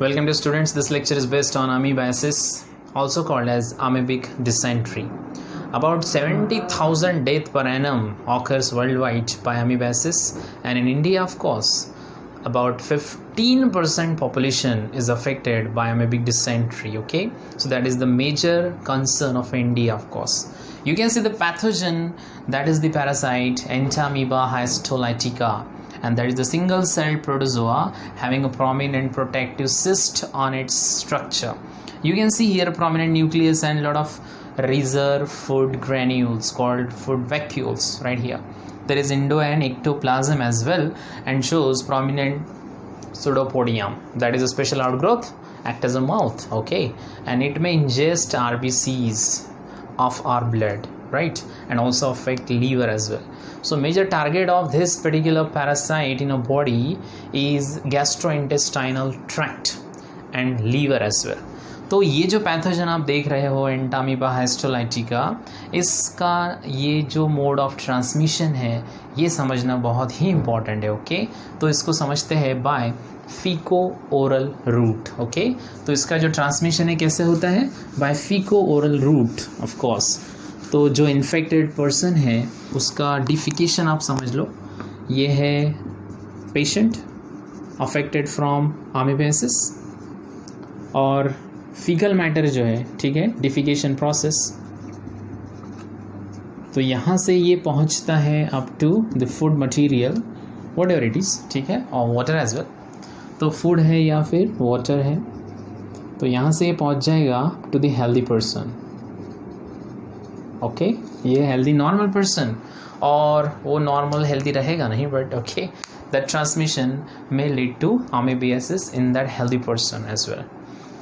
Welcome to students. This lecture is based on amoebiasis, also called as amoebic dysentery. About 70,000 deaths per annum occurs worldwide by amoebiasis, and in India, of course, about 15% population is affected by amoebic dysentery. Okay, so that is the major concern of India, of course. You can see the pathogen, that is the parasite Entamoeba histolytica, and that is the single celled protozoa having a prominent protective cyst on its structure. You can see here a prominent nucleus and a lot of reserve food granules called food vacuoles right here. There is endo and ectoplasm as well, and shows prominent pseudopodium, that is a special outgrowth, act as a mouth. Okay, and it may ingest RBCs of our blood, right, and also affect liver as well. So major target of this particular parasite in a body is gastrointestinal tract and liver as well. तो ये जो pathogen आप देख रहे हो Entamoeba histolytica, इसका ये जो मोड ऑफ ट्रांसमिशन है ये समझना बहुत ही इम्पॉर्टेंट है. ओके, तो इसको समझते हैं by faeco oral route. Okay, तो इसका जो ट्रांसमिशन है कैसे होता है? By faeco oral route of course. तो जो इन्फेक्टेड पर्सन है उसका डिफिकेशन आप समझ लो, ये है पेशेंट अफेक्टेड फ्रॉम अमीबियासिस, और फीकल मैटर जो है, ठीक है, डिफिकेशन प्रोसेस. तो यहाँ से ये पहुँचता है up to the food material whatever it is, ठीक है, और वाटर एज वेल. तो फूड है या फिर वाटर है, तो यहाँ से ये पहुँच जाएगा to the healthy person. Okay, ये हेल्दी नॉर्मल पर्सन, और वो नॉर्मल हेल्दी रहेगा नहीं, but okay that transmission may lead to amoebiasis in that healthy person as well.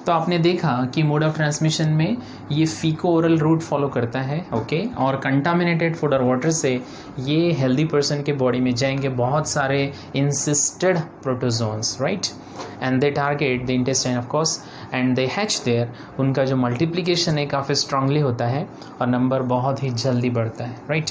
तो आपने देखा कि मोड ऑफ ट्रांसमिशन में ये फीको ओरल रूट फॉलो करता है. ओके, और कंटामिनेटेड फूड और वाटर से ये हेल्दी पर्सन के बॉडी में जाएंगे बहुत सारे encysted protozoans, right, and they target the intestine of course, and they hatch there. उनका जो मल्टीप्लिकेशन है काफ़ी स्ट्रांगली होता है और नंबर बहुत ही जल्दी बढ़ता है, राइट.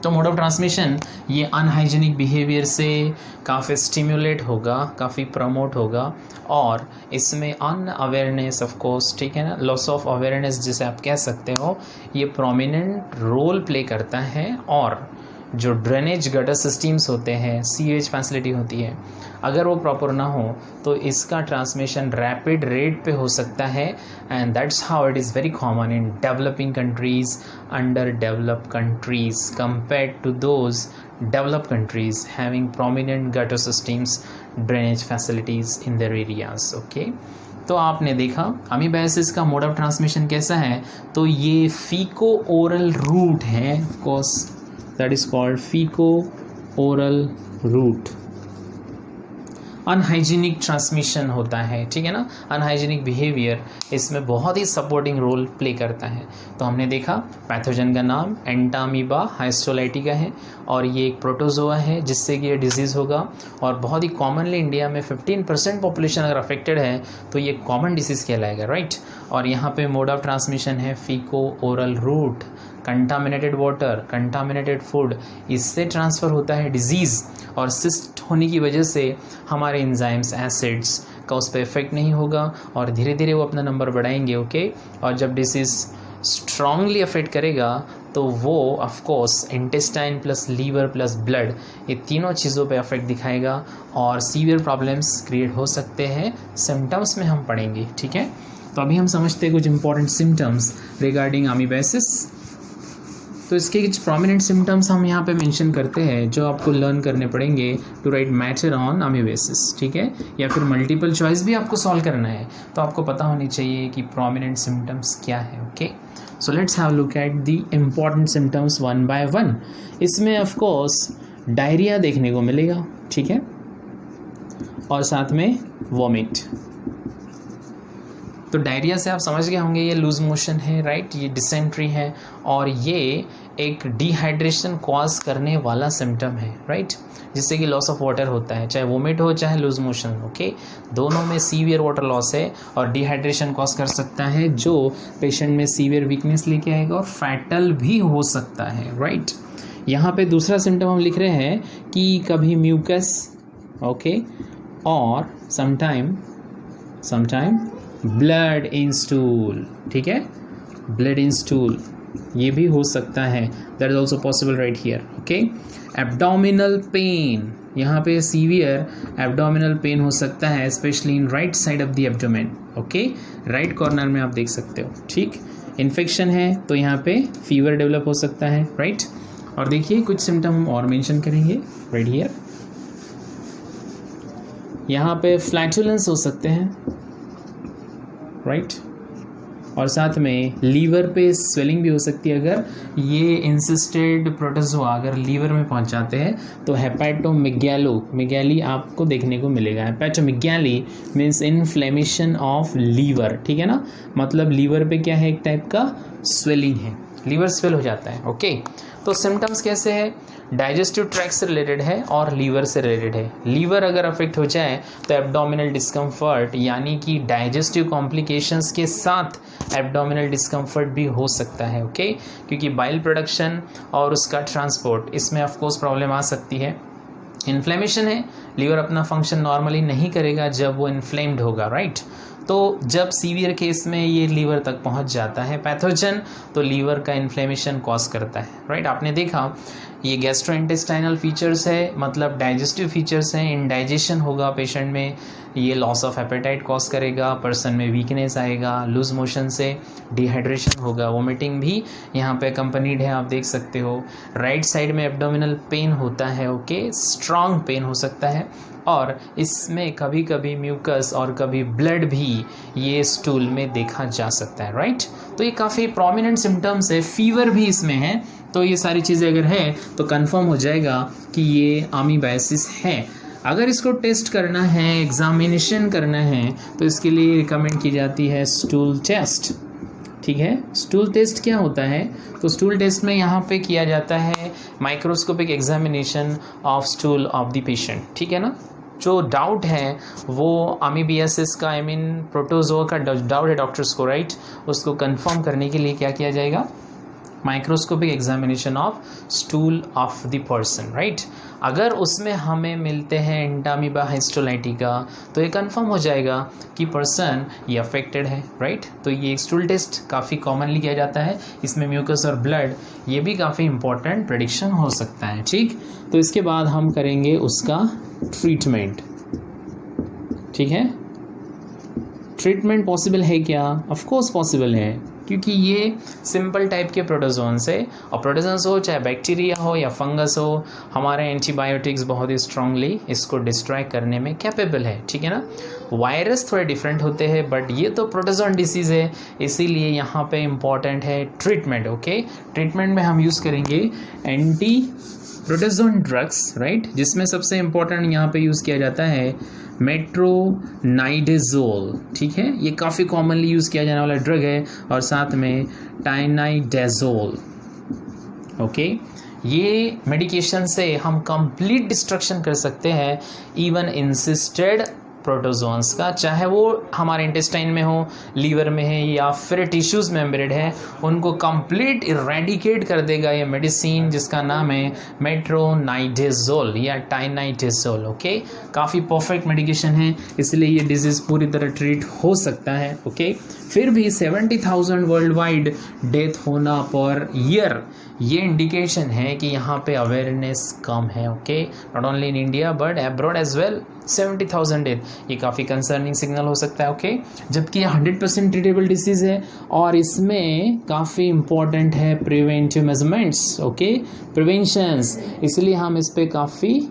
तो मोड ऑफ ट्रांसमिशन ये अनहाइजीनिक बिहेवियर से काफ़ी स्टिम्युलेट होगा, काफ़ी प्रमोट होगा, और इसमें अनअवेयरनेस ऑफ कोर्स, ठीक है ना, लॉस ऑफ अवेयरनेस जिसे आप कह सकते हो, ये प्रोमिनेंट रोल प्ले करता है. और जो ड्रेनेज गटर सिस्टम्स होते हैं, सीवेज फैसिलिटी होती है, अगर वो प्रॉपर ना हो तो इसका ट्रांसमिशन रैपिड रेट पे हो सकता है. And that's how it is very common in developing countries, under developed countries compared to those developed countries having prominent gutter systems, drainage facilities in their areas. Okay, तो आपने देखा amoebiasis का mode of transmission कैसा है. तो ये faeco oral route है, of course that is called faeco oral route. Unhygienic transmission होता है, ठीक है ना, अनहाइजीनिक बिहेवियर इसमें बहुत ही सपोर्टिंग रोल प्ले करता है. तो हमने देखा पैथोजन का नाम एंटामीबा हिस्टोलाइटिका है, और ये एक प्रोटोजोआ है जिससे कि ये डिजीज़ होगा, और बहुत ही कॉमनली इंडिया में 15% पॉपुलेशन अगर अफेक्टेड है तो ये कॉमन डिसीज़ कहलाएगा, राइट. और यहाँ पे मोड ऑफ ट्रांसमिशन है faeco oral route. Contaminated water, contaminated food, इससे ट्रांसफ़र होता है डिजीज़, और सिस्ट होने की वजह से हमारे एंजाइम्स, एसिड्स का उस पर इफेक्ट नहीं होगा, और धीरे धीरे वो अपना नंबर बढ़ाएंगे. ओके, और जब डिसीज़ स्ट्रांगली अफेक्ट करेगा तो वो of course intestine plus liver plus blood, ये तीनों चीज़ों पे अफेक्ट दिखाएगा, और सीवियर प्रॉब्लम्स क्रिएट हो सकते हैं. सिम्टम्स में हम पढ़ेंगे, ठीक है. तो अभी हम समझते हैं कुछ इंपॉर्टेंट सिम्टम्स रिगार्डिंग अमीबियासिस. तो इसके कुछ प्रोमिनेंट सिम्टम्स हम यहाँ पे मेंशन करते हैं जो आपको लर्न करने पड़ेंगे to write matter on amoebiasis, ठीक है, या फिर मल्टीपल चॉइस भी आपको सॉल्व करना है तो आपको पता होनी चाहिए कि प्रोमिनेंट सिम्टम्स क्या है. Okay, so let's have look at the important symptoms one by one. इसमें ऑफ कोर्स डायरिया देखने को मिलेगा, ठीक है, और साथ में वॉमिट. तो डायरिया से आप समझ गए होंगे ये लूज मोशन है, राइट, ये डिसेंट्री है, और ये एक डिहाइड्रेशन कॉज करने वाला सिम्टम है, राइट, जिससे कि लॉस ऑफ वाटर होता है, चाहे वोमिट हो चाहे लूज मोशन. ओके, दोनों में सीवियर वाटर लॉस है और डिहाइड्रेशन कॉज कर सकता है, जो पेशेंट में सीवियर वीकनेस लेके आएगा और फैटल भी हो सकता है, राइट. यहाँ पे दूसरा सिम्टम हम लिख रहे हैं कि कभी म्यूकस, ओके, और sometime sometime blood in stool, ठीक है, ब्लड इन स्टूल ये भी हो सकता है, that is also possible right here, okay. Abdominal pain, यहाँ पे सीवियर एब्डोमिनल पेन हो सकता है, specially in right side of the abdomen, okay, right corner में आप देख सकते हो, ठीक। इन्फेक्शन है तो यहाँ पे फीवर डेवलप हो सकता है, राइट। और देखिए कुछ सिम्टम हम और मेंशन करेंगे राइट हियर, यहाँ पे फ्लैटुलेंस हो सकते हैं, राइट। और साथ में लीवर पे स्वेलिंग भी हो सकती है, अगर ये इंसिस्टेड प्रोटोजोआ अगर लीवर में पहुंच जाते हैं तो हेपेटोमेगैली आपको देखने को मिलेगा। हेपेटोमेगैली मीन्स इन्फ्लेमेशन ऑफ लीवर, ठीक है ना, मतलब लीवर पे क्या है, एक टाइप का स्वेलिंग है, लीवर स्वेल हो जाता है, ओके। तो सिम्टम्स कैसे है, डाइजेस्टिव ट्रैक्ट से रिलेटेड है और लीवर से रिलेटेड है। लीवर अगर अफेक्ट हो जाए तो एब्डोमिनल डिस्कम्फर्ट यानी कि डाइजेस्टिव कॉम्प्लिकेशंस के साथ एब्डोमिनल डिस्कम्फर्ट भी हो सकता है, ओके, क्योंकि बाइल प्रोडक्शन और उसका ट्रांसपोर्ट इसमें ऑफकोर्स प्रॉब्लम आ सकती है। इन्फ्लेमेशन है, लीवर अपना फंक्शन नॉर्मली नहीं करेगा जब वो इन्फ्लेम्ड होगा, राइट। तो जब सीवियर केस में ये लीवर तक पहुंच जाता है पैथोजन, तो लीवर का इन्फ्लेमेशन कॉज करता है, राइट। आपने देखा ये गैस्ट्रोइंटेस्टाइनल फीचर्स है, मतलब डाइजेस्टिव फीचर्स हैं, इंडाइजेशन होगा पेशेंट में, ये लॉस ऑफ एपेटाइट कॉज करेगा, पर्सन में वीकनेस आएगा, लूज मोशन से डिहाइड्रेशन होगा, वोमिटिंग भी यहाँ पे अकम्पनीड है, आप देख सकते हो। राइट साइड में एब्डोमिनल पेन होता है, ओके, स्ट्रॉन्ग पेन हो सकता है, और इसमें कभी कभी म्यूकस और कभी ब्लड भी ये स्टूल में देखा जा सकता है, राइट। तो ये काफ़ी प्रोमिनेंट सिम्टम्स है, फीवर भी इसमें है, तो ये सारी चीज़ें अगर है तो कंफर्म हो जाएगा कि ये आमीबायसिस है। अगर इसको टेस्ट करना है, एग्जामिनेशन करना है, तो इसके लिए रिकमेंड की जाती है स्टूल टेस्ट, ठीक है। स्टूल टेस्ट क्या होता है, तो स्टूल टेस्ट में यहाँ पे किया जाता है microscopic examination of stool of the patient, ठीक है ना। जो डाउट है वो अमीबियासिस का, आई मीन प्रोटोजोआ का डाउट है डॉक्टर्स को, राइट, उसको कंफर्म करने के लिए क्या किया जाएगा, microscopic examination of stool of the person, right. अगर उसमें हमें मिलते हैं एंटामीबा हिस्टोलाइटिका तो ये कंफर्म हो जाएगा कि पर्सन ये अफेक्टेड है, राइट। तो ये स्टूल टेस्ट काफ़ी कॉमनली किया जाता है, इसमें म्यूकस और ब्लड ये भी काफ़ी इंपॉर्टेंट प्रेडिक्शन हो सकता है, ठीक। तो इसके बाद हम करेंगे उसका ट्रीटमेंट, ठीक है। ट्रीटमेंट पॉसिबल है क्या, ऑफ कोर्स पॉसिबल है, क्योंकि ये सिंपल टाइप के प्रोटोजोन्स है, और प्रोटोजोन्स हो चाहे बैक्टीरिया हो या फंगस हो, हमारे एंटीबायोटिक्स बहुत ही स्ट्रांगली इसको डिस्ट्रॉय करने में कैपेबल है, ठीक है ना। वायरस थोड़े डिफरेंट होते हैं, बट ये तो प्रोटोजोन डिसीज़ है, इसीलिए यहाँ पे इम्पॉर्टेंट है ट्रीटमेंट, ओके। ट्रीटमेंट में हम यूज़ करेंगे एंटी प्रोटोजोन ड्रग्स, राइट, जिसमें सबसे इम्पॉर्टेंट यहाँ पे यूज़ किया जाता है मेट्रोनाइडेजोल, ठीक है, ये काफ़ी कॉमनली यूज़ किया जाने वाला ड्रग है, और साथ में टाइनाइडेजोल, ओके। ये मेडिकेशन से हम कंप्लीट डिस्ट्रक्शन कर सकते हैं इवन इंसिस्टेड प्रोटोजोन्स का, चाहे वो हमारे इंटेस्टाइन में हो, लीवर में है या फिर टिश्यूज़ में एम्बेडेड है, उनको कंप्लीट इरेडिकेट कर देगा ये मेडिसिन, जिसका नाम है मेट्रोनाइडेजोल या टाइनाइडेजोल, ओके। काफ़ी परफेक्ट मेडिकेशन है, इसलिए ये डिजीज़ पूरी तरह ट्रीट हो सकता है, ओके। फिर भी 70,000 वर्ल्ड वाइड डेथ होना पर ईयर, ये इंडिकेशन है कि यहाँ पे अवेयरनेस कम है, okay, not only in India but abroad as well. 70,000 death, ये काफ़ी कंसर्निंग सिग्नल हो सकता है, ओके। जबकि ये 100% ट्रीटेबल डिसीज़ है, और इसमें काफ़ी इंपॉर्टेंट है प्रिवेंटिव मेजरमेंट्स, ओके, प्रिवेंशंस, इसलिए हम इस पर काफ़ी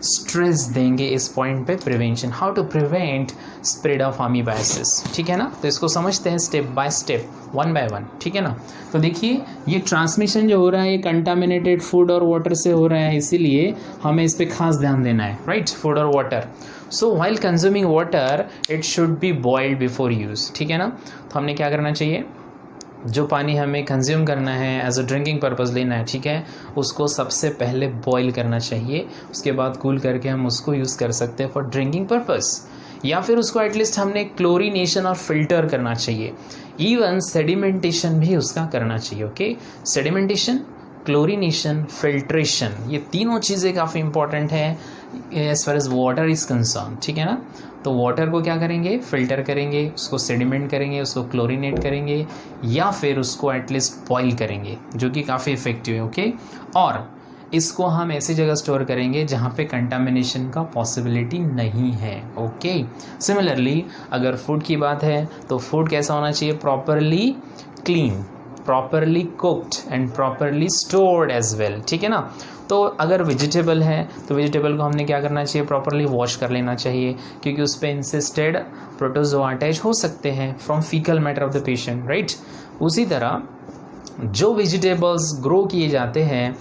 स्ट्रेस देंगे इस पॉइंट पे, prevention, how to prevent spread of amoebiasis, ठीक है ना। तो इसको समझते हैं step by step, one by one, ठीक है ना। तो देखिए ये ट्रांसमिशन जो हो रहा है ये कंटामिनेटेड फूड और वाटर से हो रहा है, इसीलिए हमें इस पे खास ध्यान देना है, राइट, फूड और water. So while consuming water it should be boiled before use, ठीक है ना। तो हमने क्या करना चाहिए, जो पानी हमें कंज्यूम करना है एज अ ड्रिंकिंग पर्पज़ लेना है, ठीक है, उसको सबसे पहले बॉईल करना चाहिए, उसके बाद कूल करके हम उसको यूज़ कर सकते हैं फॉर ड्रिंकिंग पर्पज़, या फिर उसको एटलीस्ट हमने क्लोरीनेशन और फिल्टर करना चाहिए, इवन सेडिमेंटेशन भी उसका करना चाहिए, ओके। सेडिमेंटेशन, क्लोरीनेशन, फिल्ट्रेशन, ये तीनों चीज़ें काफ़ी इंपॉर्टेंट है as far as water is concern, ठीक है ना। तो वाटर को क्या करेंगे, फिल्टर करेंगे, उसको सेडिमेंट करेंगे, उसको क्लोरीनेट करेंगे या फिर उसको एटलीस्ट बॉईल करेंगे, जो कि काफ़ी इफेक्टिव है। ओके, और इसको हम ऐसी जगह स्टोर करेंगे जहाँ पे कंटामिनेशन का पॉसिबिलिटी नहीं है। ओके, सिमिलरली अगर फूड की बात है तो फूड कैसा होना चाहिए, properly clean, properly cooked and properly stored as well, ठीक है ना। तो अगर वेजिटेबल है तो वेजिटेबल को हमने क्या करना चाहिए, प्रॉपरली वॉश कर लेना चाहिए, क्योंकि उस पर इंसिस्टेड प्रोटोजोआ अटैच हो सकते हैं from fecal matter of the patient, right. उसी तरह जो वेजिटेबल्स ग्रो किए जाते हैं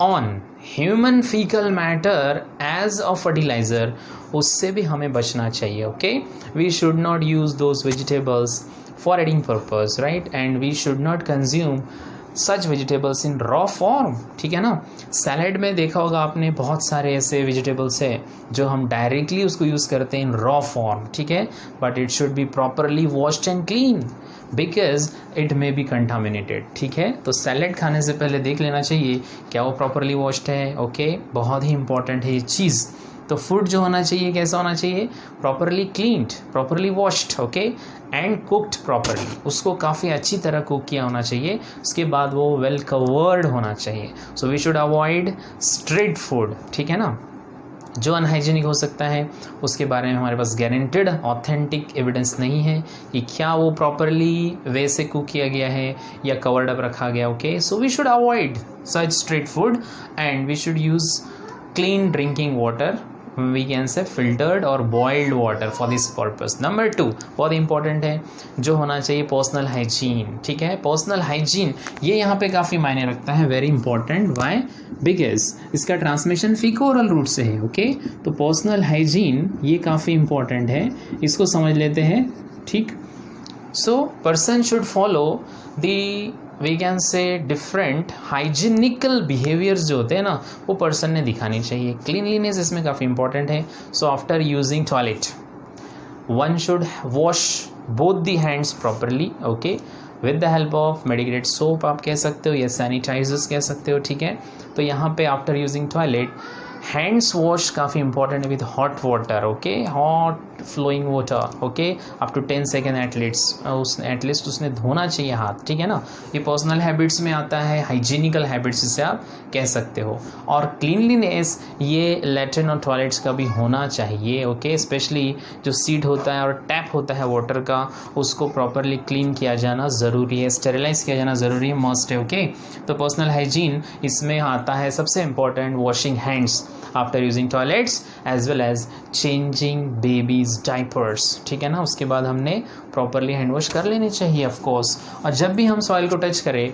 on human fecal matter as a fertiliser, उससे भी हमें बचना चाहिए। Okay, we should not use those vegetables for eating purpose, right, and we should not consume such vegetables in raw form, ठीक है ना। सैलेड में देखा होगा आपने, बहुत सारे ऐसे वेजिटेबल्स है जो हम डायरेक्टली उसको यूज़ करते हैं इन रॉ फॉर्म, ठीक है, but it should be properly washed and clean because it may be contaminated, ठीक है। तो सैलेड खाने से पहले देख लेना चाहिए क्या वो प्रॉपरली वॉश्ड है। ओके, बहुत ही इंपॉर्टेंट है ये चीज़। तो फूड जो होना चाहिए कैसा होना चाहिए, properly cleaned, properly washed, okay, and cooked properly, उसको काफ़ी अच्छी तरह कुक किया होना चाहिए, उसके बाद वो वेल कवर्ड होना चाहिए। So we should avoid street food, ठीक है ना, जो अनहाइजीनिक हो सकता है, उसके बारे में हमारे पास गारंटेड ऑथेंटिक एविडेंस नहीं है कि क्या वो प्रॉपरली वैसे कुक किया गया है या कवर्ड अप रखा गया। Okay, so we should avoid such street food and we should use clean drinking water, we can say filtered or boiled water for this purpose. Number 2 बहुत इंपॉर्टेंट है, जो होना चाहिए पर्सनल हाइजीन, ठीक है। Personal hygiene ये यहाँ पे काफ़ी मायने रखता है, वेरी इंपॉर्टेंट। वाई, बिकॉज इसका ट्रांसमिशन फीको ओरल रूट से है। ओके, तो पर्सनल हाइजीन ये काफ़ी इंपॉर्टेंट है, इसको समझ लेते हैं, ठीक। So person should follow the, we can say different hygienical behaviours जो होते हैं ना, वो पर्सन ने दिखानी चाहिए। क्लीनलीनेस इसमें काफ़ी इंपॉर्टेंट है। So after using toilet one should wash both the hands properly, okay, with the help of medicated soap आप कह सकते हो या सैनिटाइजर्स कह सकते हो, ठीक है। तो यहाँ पे after using toilet hands wash काफ़ी इंपॉर्टेंट है with hot water, okay, hot flowing water, okay, up to 10 second at least उसने धोना चाहिए हाथ, ठीक है ना। ये पर्सनल हैबिट्स में आता है, हाइजीनिकल हैबिट्स जिसे आप कह सकते हो। और क्लीनलीनेस ये लैट्रिन और टॉयलेट्स का भी होना चाहिए, ओके, स्पेशली जो सीट होता है और टैप होता है वाटर का, उसको प्रॉपरली क्लीन किया जाना ज़रूरी है, स्टेरिलाइज किया जाना ज़रूरी है, मस्ट है। ओके, तो पर्सनल हाइजीन इसमें आता है सबसे important, washing hands after using toilets as well as changing babies diapers, ठीक है ना। उसके बाद हमने प्रॉपरली हैंड वॉश कर लेनी चाहिए ऑफ कोर्स। और जब भी हम सॉइल को टच करें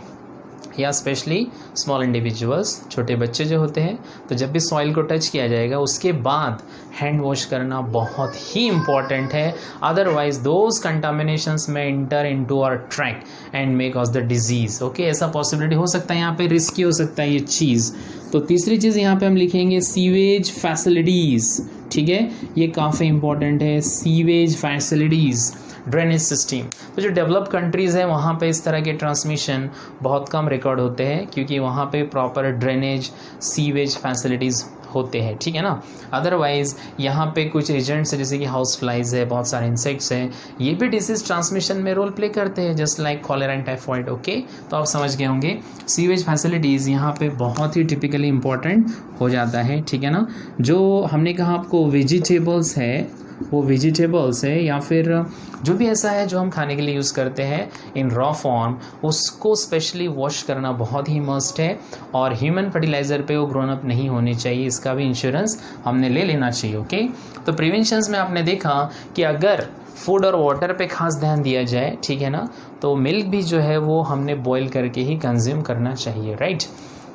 या स्पेशली स्मॉल इंडिविजुअल्स, छोटे बच्चे जो होते हैं, तो जब भी सॉइल को टच किया जाएगा उसके बाद हैंड वॉश करना बहुत ही इम्पॉर्टेंट है, otherwise those contaminations may enter into our tract and may cause the disease. Okay, ऐसा पॉसिबिलिटी हो सकता है, यहाँ पे रिस्की हो सकता है ये चीज़। तो तीसरी चीज़ यहाँ पे हम लिखेंगे सीवेज फैसिलिटीज़, ठीक है, ये काफ़ी इंपॉर्टेंट है, सीवेज फैसिलिटीज़, ड्रेनेज सिस्टम। तो जो डेवलप कंट्रीज़ हैं वहाँ पे इस तरह के ट्रांसमिशन बहुत कम रिकॉर्ड होते हैं, क्योंकि वहाँ पे प्रॉपर ड्रेनेज सीवेज फैसिलिटीज़ होते हैं, ठीक है ना। अदरवाइज़ यहाँ पे कुछ एजेंट्स जैसे कि हाउस फ्लाइज है, बहुत सारे इंसेक्ट्स हैं, ये भी डिसीज ट्रांसमिशन में रोल प्ले करते हैं, just like cholera and typhoid. Okay, तो आप समझ गए होंगे सीवेज फैसिलिटीज़ यहाँ पे बहुत ही टिपिकली इंपॉर्टेंट हो जाता है, ठीक है ना। जो हमने कहा आपको वेजिटेबल्स है, वो वेजिटेबल्स है या फिर जो भी ऐसा है जो हम खाने के लिए यूज़ करते हैं इन रॉ फॉर्म, उसको स्पेशली वॉश करना बहुत ही मस्ट है। और ह्यूमन फर्टिलाइज़र पे वो ग्रोन अप नहीं होने चाहिए, इसका भी इंश्योरेंस हमने ले लेना चाहिए। ओके, तो प्रिवेंशंस में आपने देखा कि अगर फूड और वाटर पे खास ध्यान दिया जाए, ठीक है ना, तो मिल्क भी जो है वो हमने बॉईल करके ही कंज्यूम करना चाहिए, राइट।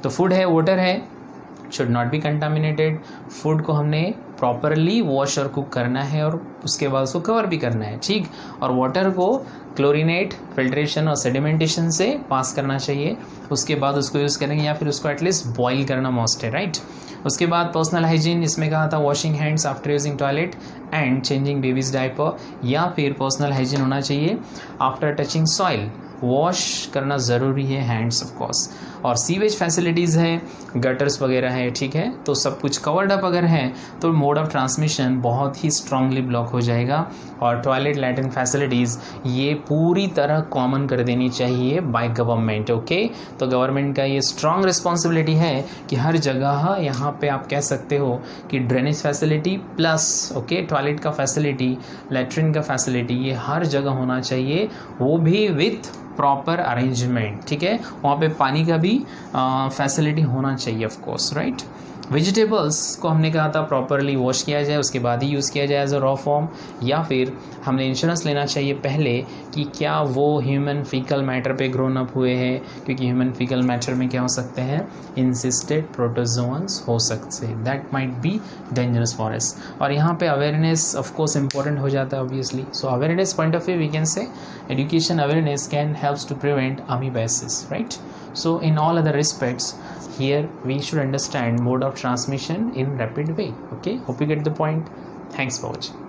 तो फूड है, वाटर है, should not be contaminated. Food को हमने प्रॉपरली वॉश और कुक करना है और उसके बाद उसको कवर भी करना है, ठीक। और वाटर को क्लोरीनेट, फिल्ट्रेशन और सेडिमेंटेशन से पास करना चाहिए, उसके बाद उसको यूज़ करेंगे या फिर उसको एटलीस्ट बॉईल करना मस्ट है, राइट। उसके बाद पर्सनल हाइजीन, इसमें कहा था washing hands after using toilet and changing babies diaper, या फिर पर्सनल हाइजीन होना चाहिए आफ्टर टचिंग सॉइल, वॉश करना ज़रूरी है हैंड्स ऑफ कोर्स। और सीवेज फैसिलिटीज़ है, गटर्स वगैरह है, ठीक है, तो सब कुछ कवर्ड अप अगर है तो मोड ऑफ ट्रांसमिशन बहुत ही स्ट्रांगली ब्लॉक हो जाएगा। और टॉयलेट लैट्रिन फैसिलिटीज़ ये पूरी तरह कॉमन कर देनी चाहिए बाय गवर्नमेंट। ओके, तो गवर्नमेंट का ये स्ट्रांग रिस्पॉन्सिबिलिटी है कि हर जगह यहाँ पे आप कह सकते हो कि drainage facility plus okay toilet का फैसिलिटी, लैट्रिन का फैसिलिटी, ये हर जगह होना चाहिए, वो भी विथ प्रॉपर अरेंजमेंट। ठीक है, वहाँ पे पानी का भी फैसिलिटी होना चाहिए ऑफ कोर्स, राइट। वेजिटेबल्स को हमने कहा था प्रॉपरली वॉश किया जाए, उसके बाद ही यूज़ किया जाए एज अ रॉ फॉर्म, या फिर हमने इंश्योरेंस लेना चाहिए पहले कि क्या वो ह्यूमन फीकल मैटर पे ग्रोन अप हुए हैं, क्योंकि ह्यूमन फीकल मैटर में क्या हो सकते हैं, इंसिस्टेड प्रोटोजोन्स हो सकते हैं, that might be dangerous for us. और यहाँ पे अवेयरनेस ऑफ कोर्स इंपॉर्टेंट हो जाता है obviously. So awareness point of view we can say education awareness can helps to prevent amoebiasis, right? So in all other respects, here we should understand mode of transmission in rapid way. Okay, hope you get the point. Thanks for watching.